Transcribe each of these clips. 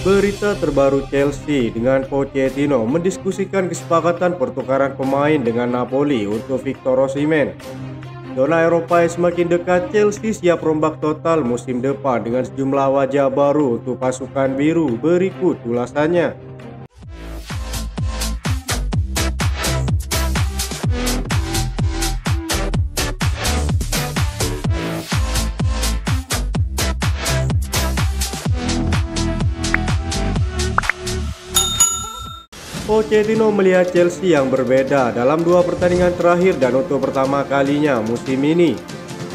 Berita terbaru Chelsea dengan Pochettino mendiskusikan kesepakatan pertukaran pemain dengan Napoli untuk Victor Osimhen. Zona Eropa yang semakin dekat, Chelsea siap rombak total musim depan dengan sejumlah wajah baru untuk pasukan biru. Berikut ulasannya. Pochettino melihat Chelsea yang berbeda dalam dua pertandingan terakhir dan untuk pertama kalinya musim ini.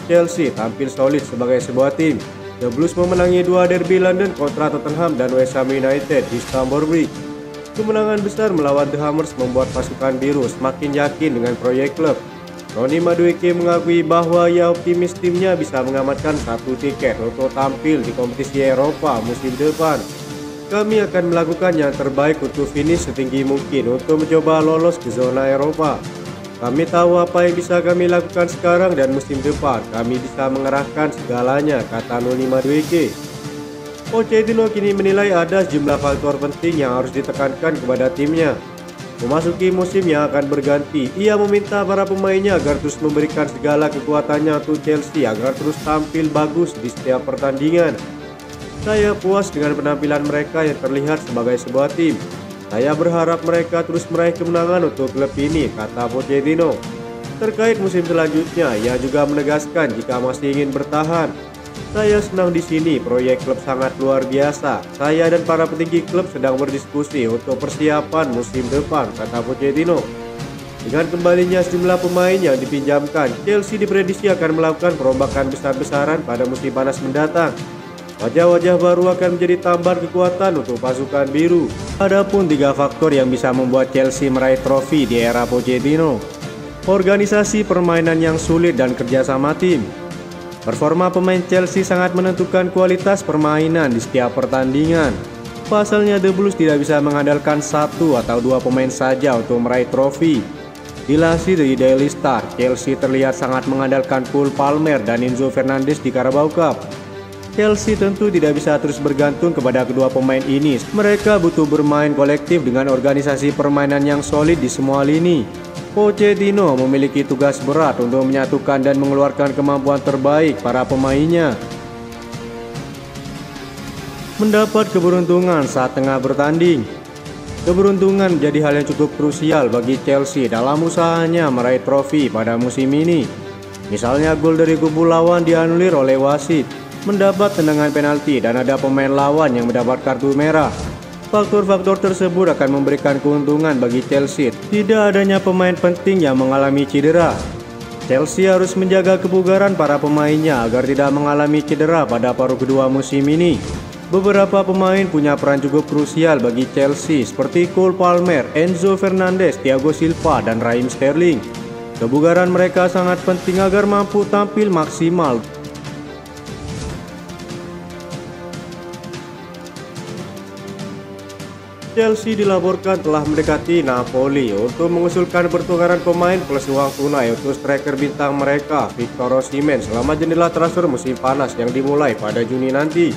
Chelsea tampil solid sebagai sebuah tim. The Blues memenangi dua derby London kontra Tottenham dan West Ham United di Stamford Bridge. Kemenangan besar melawan The Hammers membuat pasukan biru semakin yakin dengan proyek klub. Noni Madueke mengakui bahwa ia optimis timnya bisa mengamankan satu tiket untuk tampil di kompetisi Eropa musim depan. Kami akan melakukan yang terbaik untuk finish setinggi mungkin untuk mencoba lolos ke zona Eropa. Kami tahu apa yang bisa kami lakukan sekarang dan musim depan kami bisa mengerahkan segalanya, kata Noni Madueke. Pochettino kini menilai ada sejumlah faktor penting yang harus ditekankan kepada timnya. Memasuki musim yang akan berganti, ia meminta para pemainnya agar terus memberikan segala kekuatannya untuk Chelsea agar terus tampil bagus di setiap pertandingan. Saya puas dengan penampilan mereka yang terlihat sebagai sebuah tim. Saya berharap mereka terus meraih kemenangan untuk klub ini, kata Pochettino. Terkait musim selanjutnya, ia juga menegaskan jika masih ingin bertahan. Saya senang di sini, proyek klub sangat luar biasa. Saya dan para petinggi klub sedang berdiskusi untuk persiapan musim depan, kata Pochettino. Dengan kembalinya sejumlah pemain yang dipinjamkan, Chelsea diprediksi akan melakukan perombakan besar-besaran pada musim panas mendatang. Wajah-wajah baru akan menjadi tambahan kekuatan untuk pasukan biru. Adapun tiga faktor yang bisa membuat Chelsea meraih trofi di era Pochettino: organisasi permainan yang sulit dan kerjasama tim. Performa pemain Chelsea sangat menentukan kualitas permainan di setiap pertandingan. Pasalnya The Blues tidak bisa mengandalkan satu atau dua pemain saja untuk meraih trofi. Dilansir dari Daily Star, Chelsea terlihat sangat mengandalkan Cole Palmer dan Enzo Fernandez di Carabao Cup. Chelsea tentu tidak bisa terus bergantung kepada kedua pemain ini. Mereka butuh bermain kolektif dengan organisasi permainan yang solid di semua lini. Pochettino memiliki tugas berat untuk menyatukan dan mengeluarkan kemampuan terbaik para pemainnya. Mendapat keberuntungan saat tengah bertanding. Keberuntungan menjadi hal yang cukup krusial bagi Chelsea dalam usahanya meraih trofi pada musim ini. Misalnya gol dari kubu lawan dianulir oleh wasit, mendapat tendangan penalti, dan ada pemain lawan yang mendapat kartu merah. Faktor-faktor tersebut akan memberikan keuntungan bagi Chelsea. Tidak adanya pemain penting yang mengalami cedera. Chelsea harus menjaga kebugaran para pemainnya agar tidak mengalami cedera pada paruh kedua musim ini. Beberapa pemain punya peran cukup krusial bagi Chelsea seperti Cole Palmer, Enzo Fernandez, Thiago Silva, dan Raheem Sterling. Kebugaran mereka sangat penting agar mampu tampil maksimal. Chelsea dilaporkan telah mendekati Napoli untuk mengusulkan pertukaran pemain plus uang tunai untuk striker bintang mereka, Victor Osimhen, selama jendela transfer musim panas yang dimulai pada Juni nanti.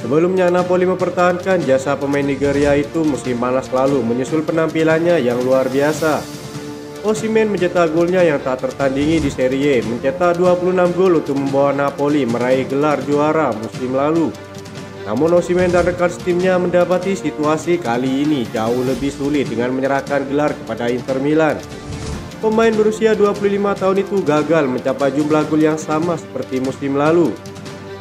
Sebelumnya, Napoli mempertahankan jasa pemain Nigeria itu musim panas lalu menyusul penampilannya yang luar biasa. Osimhen mencetak golnya yang tak tertandingi di Serie A, mencetak 26 gol untuk membawa Napoli meraih gelar juara musim lalu. Namun Osimhen dan rekan timnya mendapati situasi kali ini jauh lebih sulit dengan menyerahkan gelar kepada Inter Milan. Pemain berusia 25 tahun itu gagal mencapai jumlah gol yang sama seperti musim lalu.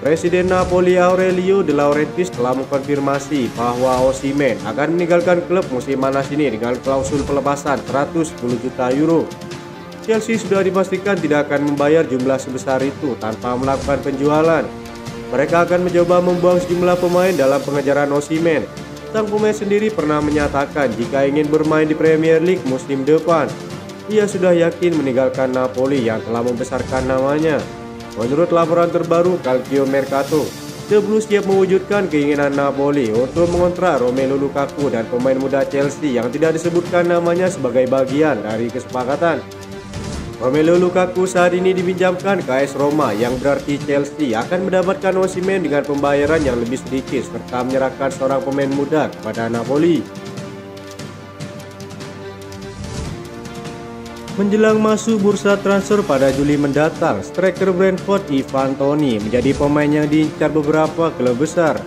Presiden Napoli Aurelio De Laurentiis telah mengkonfirmasi bahwa Osimhen akan meninggalkan klub musim panas ini dengan klausul pelepasan 110 juta euro. Chelsea sudah dipastikan tidak akan membayar jumlah sebesar itu tanpa melakukan penjualan. Mereka akan mencoba membuang sejumlah pemain dalam pengejaran Osimhen. Sang pemain sendiri pernah menyatakan jika ingin bermain di Premier League musim depan, ia sudah yakin meninggalkan Napoli yang telah membesarkan namanya. Menurut laporan terbaru Calcio Mercato, The Blues siap mewujudkan keinginan Napoli untuk mengontrak Romelu Lukaku dan pemain muda Chelsea yang tidak disebutkan namanya sebagai bagian dari kesepakatan. Romelu Lukaku saat ini dipinjamkan ke AS Roma, yang berarti Chelsea akan mendapatkan Osimhen dengan pembayaran yang lebih sedikit serta menyerahkan seorang pemain muda kepada Napoli. Menjelang masuk bursa transfer pada Juli mendatang, striker Brentford Ivan Toney menjadi pemain yang diincar beberapa klub besar.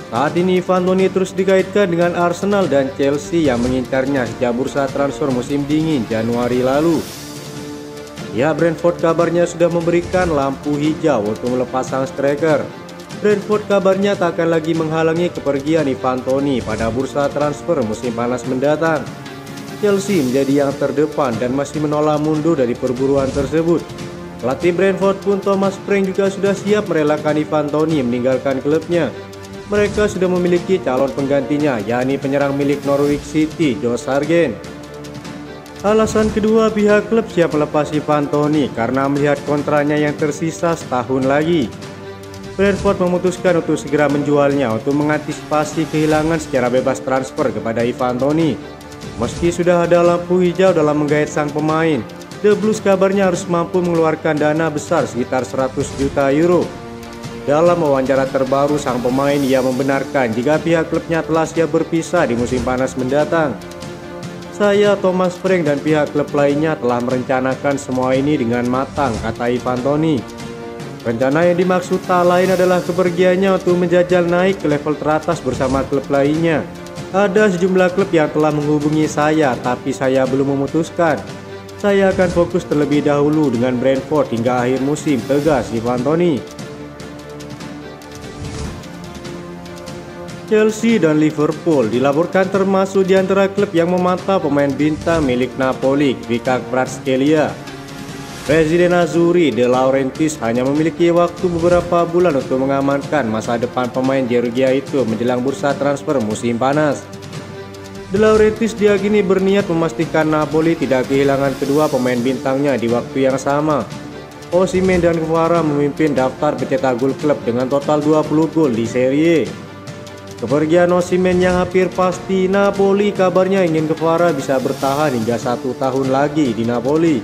Saat ini Ivan Toney terus dikaitkan dengan Arsenal dan Chelsea yang mengincarnya sejak bursa transfer musim dingin Januari lalu. Ya, Brentford kabarnya sudah memberikan lampu hijau untuk melepas sang striker. Brentford kabarnya tak akan lagi menghalangi kepergian Ivan Toney pada bursa transfer musim panas mendatang. Chelsea menjadi yang terdepan dan masih menolak mundur dari perburuan tersebut. Pelatih Brentford pun Thomas Frank juga sudah siap merelakan Ivan Toney meninggalkan klubnya. Mereka sudah memiliki calon penggantinya, yakni penyerang milik Norwich City, Josh Sargent. Alasan kedua, pihak klub siap melepas Ivan Toney karena melihat kontraknya yang tersisa setahun lagi. Brentford memutuskan untuk segera menjualnya untuk mengantisipasi kehilangan secara bebas transfer kepada Ivan Toney. Meski sudah ada lampu hijau dalam menggait sang pemain, The Blues kabarnya harus mampu mengeluarkan dana besar sekitar 100 juta euro. Dalam wawancara terbaru, sang pemain ia membenarkan jika pihak klubnya telah siap berpisah di musim panas mendatang. Saya, Thomas Frank, dan pihak klub lainnya telah merencanakan semua ini dengan matang, kata Ivan Toney. Rencana yang dimaksud tak lain adalah kepergiannya untuk menjajal naik ke level teratas bersama klub lainnya. Ada sejumlah klub yang telah menghubungi saya, tapi saya belum memutuskan. Saya akan fokus terlebih dahulu dengan Brentford hingga akhir musim, tegas Ivan Toney. Chelsea dan Liverpool dilaporkan termasuk di antara klub yang memantau pemain bintang milik Napoli, Kvicha Kvaratskhelia. Presiden Azzurri, De Laurentiis, hanya memiliki waktu beberapa bulan untuk mengamankan masa depan pemain Georgia itu menjelang bursa transfer musim panas. De Laurentiis diyakini berniat memastikan Napoli tidak kehilangan kedua pemain bintangnya di waktu yang sama. Osimhen dan Kvara memimpin daftar pencetak gol klub dengan total 20 gol di Serie A. Kepergian Osimhen yang hampir pasti, Napoli kabarnya ingin Kvara bisa bertahan hingga 1 tahun lagi di Napoli.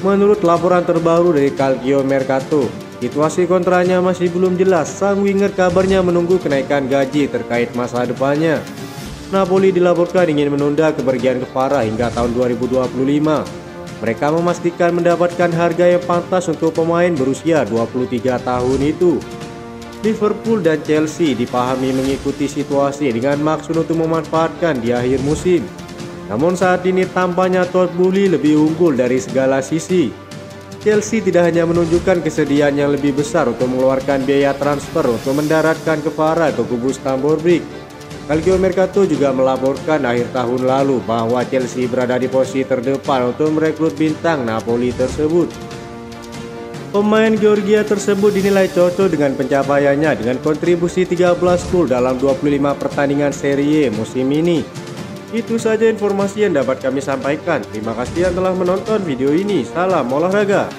Menurut laporan terbaru dari Calcio Mercato, situasi kontraknya masih belum jelas. Sang winger kabarnya menunggu kenaikan gaji terkait masa depannya. Napoli dilaporkan ingin menunda kepergian Kvara hingga tahun 2025. Mereka memastikan mendapatkan harga yang pantas untuk pemain berusia 23 tahun itu. Liverpool dan Chelsea dipahami mengikuti situasi dengan maksud untuk memanfaatkan di akhir musim. Namun saat ini tampaknya Todd Boehly lebih unggul dari segala sisi. Chelsea tidak hanya menunjukkan kesediaan yang lebih besar untuk mengeluarkan biaya transfer untuk mendaratkan Kvara ke kubu Stamford Bridge. Calcio Mercato juga melaporkan akhir tahun lalu bahwa Chelsea berada di posisi terdepan untuk merekrut bintang Napoli tersebut. Pemain Georgia tersebut dinilai cocok dengan pencapaiannya dengan kontribusi 13 gol dalam 25 pertandingan Serie A musim ini. Itu saja informasi yang dapat kami sampaikan. Terima kasih yang telah menonton video ini. Salam olahraga.